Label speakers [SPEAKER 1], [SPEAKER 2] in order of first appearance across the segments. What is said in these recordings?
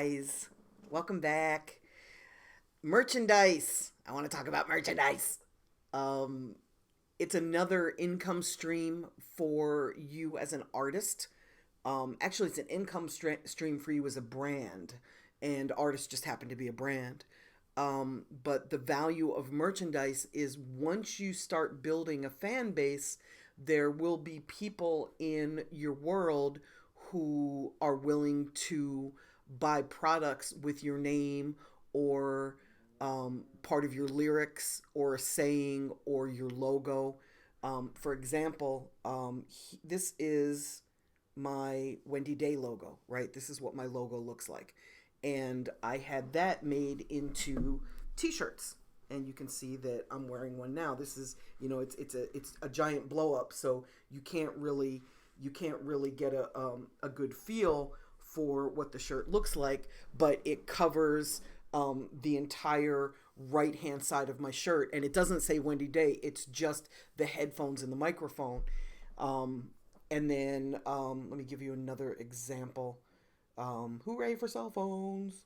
[SPEAKER 1] guys. Welcome back. Merchandise. I want to talk about merchandise. Um, it's another income stream for you as an artist. Actually, it's an stream for you as a brand, and artists just happen to be a brand. But the value of merchandise is once you start building a fan base, there will be people in your world who are willing to buy products with your name or part of your lyrics or a saying or your logo. For example, this is my Wendy Day logo, right? This is what my logo looks like. And I had that made into t-shirts. And you can see that I'm wearing one now. This is, it's a giant blow up, so you can't really get a good feel for what the shirt looks like, but it covers the entire right hand side of my shirt, and it doesn't say Wendy Day. It's just the headphones and the microphone. And then let me give you another example. Hooray for cell phones!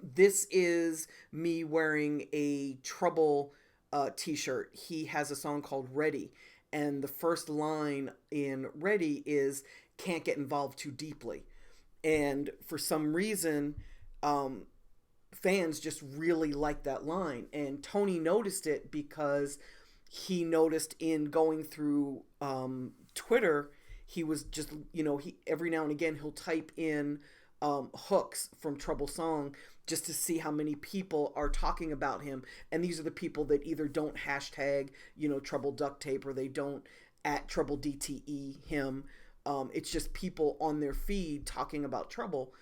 [SPEAKER 1] This is me wearing a Trouble t-shirt. He has a song called Ready, and the first line in Ready is "Can't get involved too deeply." And for some reason, um, fans just really like that line. And Tony noticed it because he noticed in going through Twitter, he was just, he every now and again he'll type in hooks from Trouble Song just to see how many people are talking about him. And these are the people that either don't hashtag, Trouble Duct Tape, or they don't at Trouble DTE him. It's just people on their feed talking about Trouble.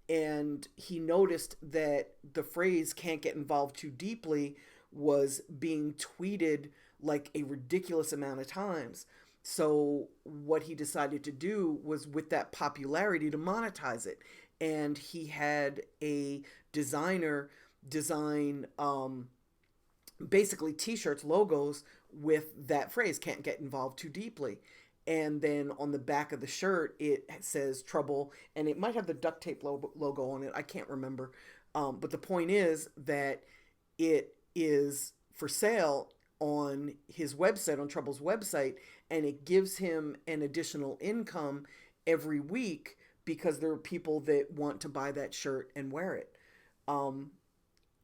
[SPEAKER 1] And he noticed that the phrase "can't get involved too deeply" was being tweeted like a ridiculous amount of times. So what he decided to do was, with that popularity, to monetize it. And he had a designer design basically t-shirts, logos with that phrase "can't get involved too deeply." And then on the back of the shirt it says Trouble, and it might have the duct tape logo on it. I can't remember. But the point is that it is for sale on his website, on Trouble's website, and it gives him an additional income every week because there are people that want to buy that shirt and wear it. Um,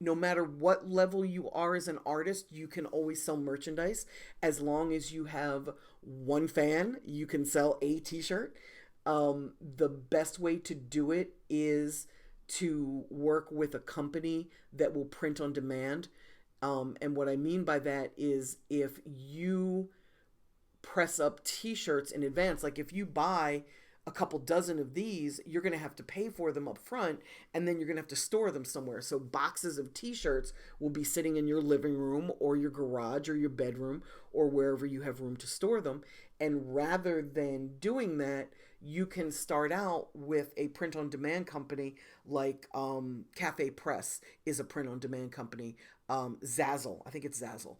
[SPEAKER 1] no matter what level you are as an artist, you can always sell merchandise. As long as you have one fan, you can sell a t-shirt. The best way to do it is to work with a company that will print on demand. And what I mean by that is, if you press up t-shirts in advance, like if you buy a couple dozen of these, you're going to have to pay for them up front, and then you're going to have to store them somewhere. So boxes of t-shirts will be sitting in your living room or your garage or your bedroom or wherever you have room to store them. And rather than doing that, you can start out with a print on demand company like Cafe Press is a print on demand company. Zazzle, I think it's Zazzle,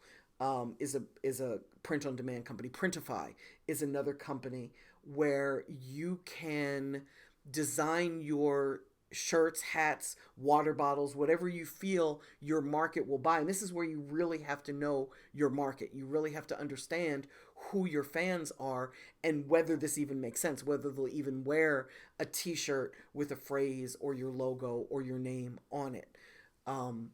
[SPEAKER 1] is a print on demand company. Printify is another company where you can design your shirts, hats, water bottles, whatever you feel your market will buy. And this is where you really have to know your market. You really have to understand who your fans are and whether this even makes sense, whether they'll even wear a t-shirt with a phrase or your logo or your name on it. Um,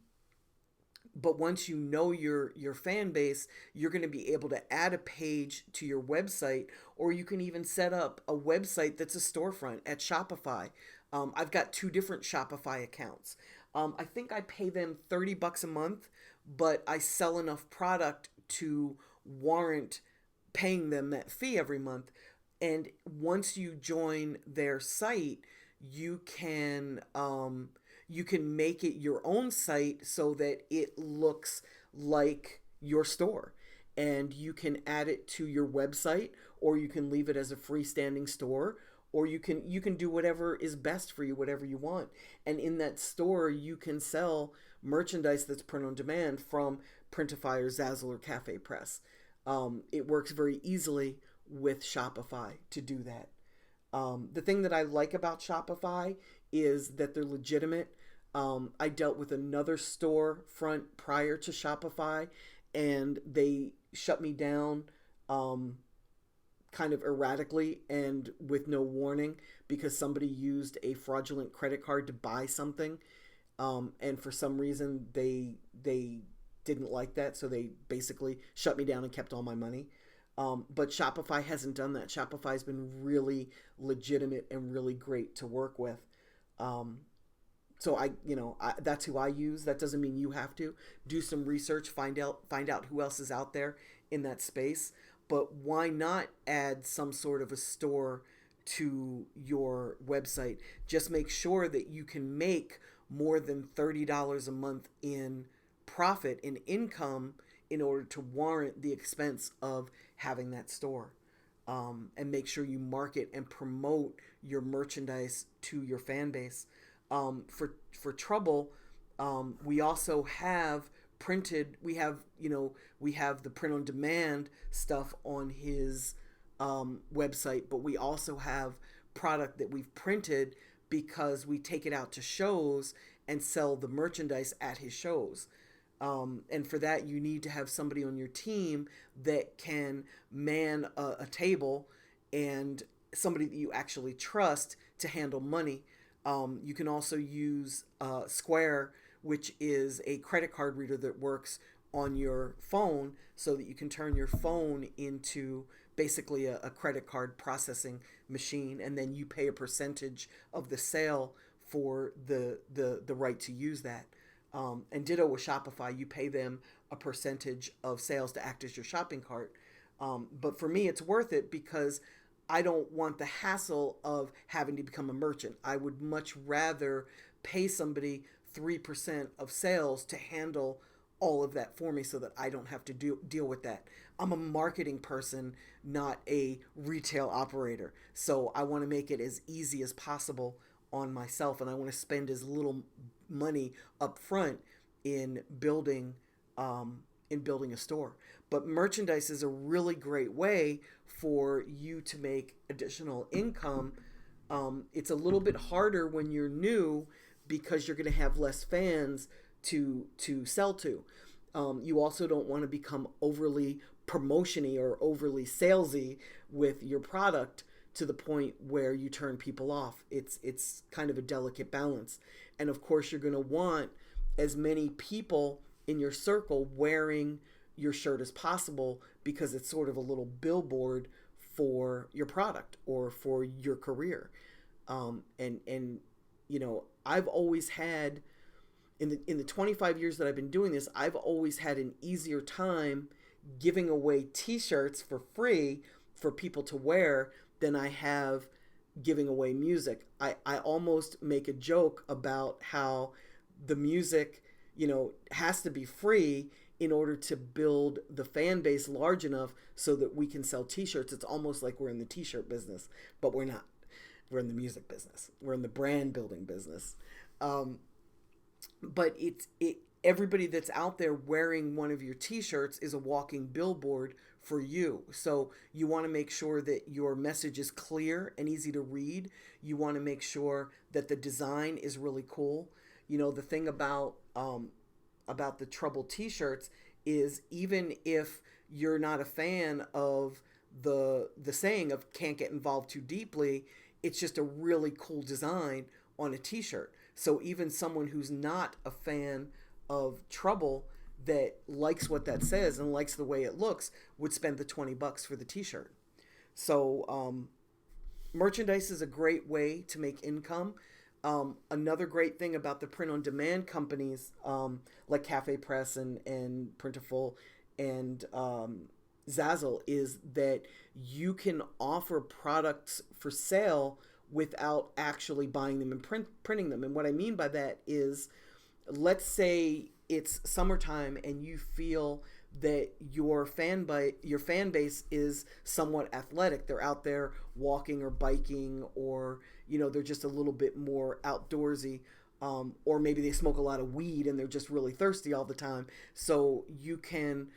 [SPEAKER 1] but once you know your fan base, you're going to be able to add a page to your website, or you can even set up a website that's a storefront at Shopify. I've got two different Shopify accounts. I think I pay them $30 a month, but I sell enough product to warrant paying them that fee every month. And once you join their site, you can you can make it your own site so that it looks like your store. And you can add it to your website, or you can leave it as a freestanding store, or you can do whatever is best for you, whatever you want. And in that store, you can sell merchandise that's print on demand from Printify or Zazzle or Cafe Press. It works very easily with Shopify to do that. The thing that I like about Shopify is that they're legitimate. I dealt with another storefront prior to Shopify, and they shut me down um, kind of erratically and with no warning because somebody used a fraudulent credit card to buy something, and for some reason they didn't like that, so they basically shut me down and kept all my money. But Shopify hasn't done that. Shopify's been really legitimate and really great to work with. Um, so that's who I use. That doesn't mean you have to do some research, find out who else is out there in that space. But why not add some sort of a store to your website? Just make sure that you can make more than $30 a month in profit, in income, in order to warrant the expense of having that store. And make sure you market and promote your merchandise to your fan base. For Trouble, we also have printed. We have the print on demand stuff on his website, but we also have product that we've printed because we take it out to shows and sell the merchandise at his shows. And for that, you need to have somebody on your team that can man a table and somebody that you actually trust to handle money. You can also use Square, which is a credit card reader that works on your phone so that you can turn your phone into basically a credit card processing machine, and then you pay a percentage of the sale for the right to use that. And ditto with Shopify, you pay them a percentage of sales to act as your shopping cart. But for me, it's worth it because I don't want the hassle of having to become a merchant. I would much rather pay somebody 3% of sales to handle all of that for me so that I don't have to deal with that. I'm a marketing person, not a retail operator. So I want to make it as easy as possible on myself, and I want to spend as little money up front in building a store. But merchandise is a really great way for you to make additional income. It's a little bit harder when you're new because you're going to have less fans to sell to. You also don't want to become overly promotiony or overly salesy with your product to the point where you turn people off. It's kind of a delicate balance. And of course, you're going to want as many people in your circle wearing your shirt as possible because it's sort of a little billboard for your product or for your career. And I've always had in the 25 years that I've been doing this, I've always had an easier time giving away t-shirts for free for people to wear than I have giving away music. I almost make a joke about how the music, has to be free in order to build the fan base large enough so that we can sell t-shirts. It's almost like we're in the t-shirt business, but we're not. We're in the music business. We're in the brand building business. But everybody that's out there wearing one of your t-shirts is a walking billboard for you. So you want to make sure that your message is clear and easy to read. You want to make sure that the design is really cool. The thing about the Trouble t-shirts is even if you're not a fan of the saying of can't get involved too deeply, it's just a really cool design on a t-shirt. So even someone who's not a fan of Trouble that likes what that says and likes the way it looks would spend the $20 for the t-shirt. So merchandise is a great way to make income. Another great thing about the print-on-demand companies like Cafe Press and Printful and Zazzle is that you can offer products for sale without actually buying them and printing them. And what I mean by that is, let's say it's summertime and you feel that your fan base is somewhat athletic. They're out there walking or biking, or they're just a little bit more outdoorsy, or maybe they smoke a lot of weed and they're just really thirsty all the time. So you can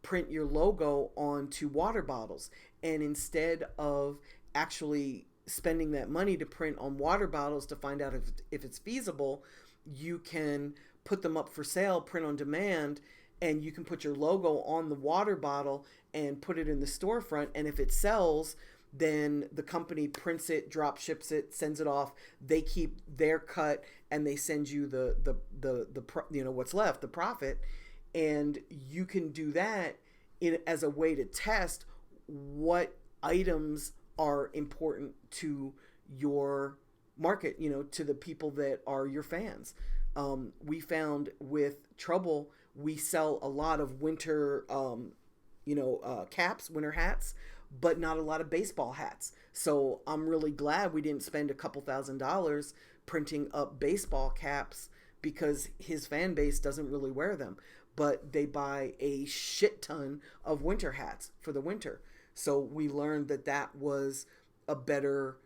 [SPEAKER 1] print your logo onto water bottles, and instead of actually spending that money to print on water bottles to find out if it's feasible, you can put them up for sale, print on demand, and you can put your logo on the water bottle and put it in the storefront. And if it sells, then the company prints it, drop ships it, sends it off. They keep their cut, and they send you the what's left, the profit. And you can do that as a way to test what items are important to your market, to the people that are your fans. We found with Trouble, we sell a lot of winter, caps, winter hats, but not a lot of baseball hats. So I'm really glad we didn't spend a couple $1,000s printing up baseball caps, because his fan base doesn't really wear them, but they buy a shit ton of winter hats for the winter. So we learned that was a better